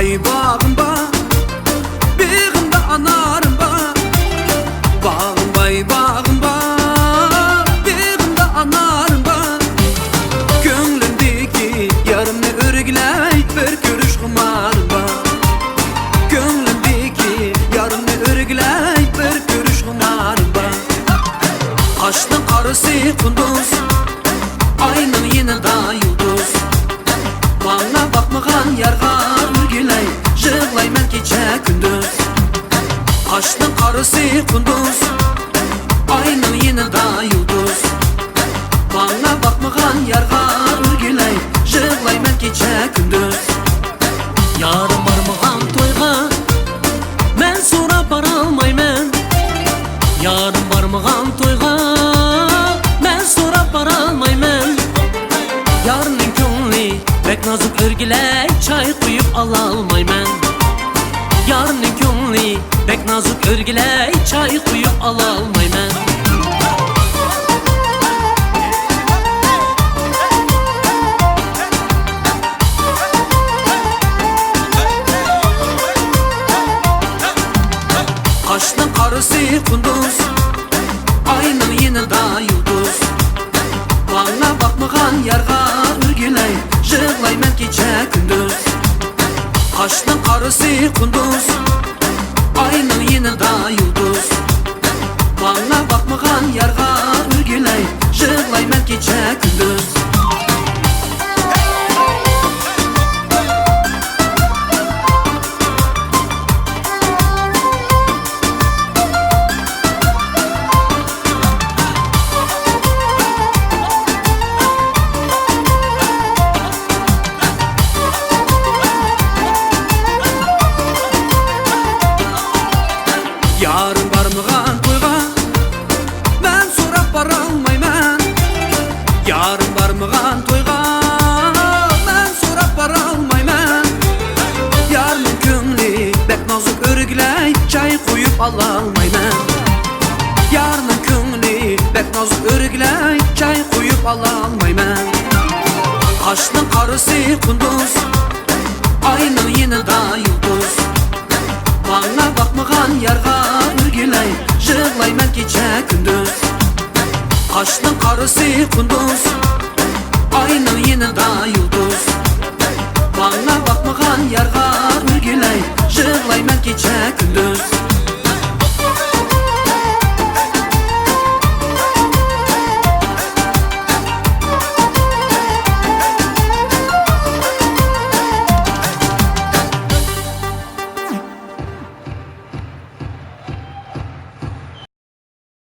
bay bağım ba, bağımda anarım ba. Bağım bay bağım ba, bağımda anarım ba. Gönlümdeki yarımını örgüley bir görüş kumarım ba. Gönlümdeki yarımını örgüley bir görüş kumarım ba. Kaşlı karısı kunduz, ayının yanında yıldız. Bana bakmagan yarga örgüley, jığlayman gece gündüz. Kaşlı karısı kunduz, ayının yanında yıldız. Bana bakmagan yarga örgüley, jığlayman gece gündüz. Yarım barmağan toyga, men sorap baralmayman. Yarım barmağan toyga, men sorap baralmayman. Yarının köngli bek nazik örgüley, çay koyup alalmayman. Yarının köngli bek nazik örgüley, çay koyup alalmayman. Kaşlı karısı kunduz, ayının yanında yıldız. Bana bakmagan yarga örgüley, jığlayman gece gündüz. Kaşlı karısı kunduz, ayının yanında yıldız. Bana bakmagan yarga örgüley, jığlayman gece gündüz. Yarın barmağan toyga, men sorap baralmayman. Yarın barmağan toyga, men sorap baralmayman. Yarının köngli bek nazik örgüley, çay koyup alalmayman. Yarının köngli bek nazik örgüley, çay koyup alalmayman. Kaşlı karısı kunduz, ayının yanında yıldız. Bana bakmagan yarga örgüley, jığlayman gece gündüz. Kaşlı karısı kunduz, ayının yanında yıldız. Bana bakmagan yarga örgüley, jığlayman gece gündüz.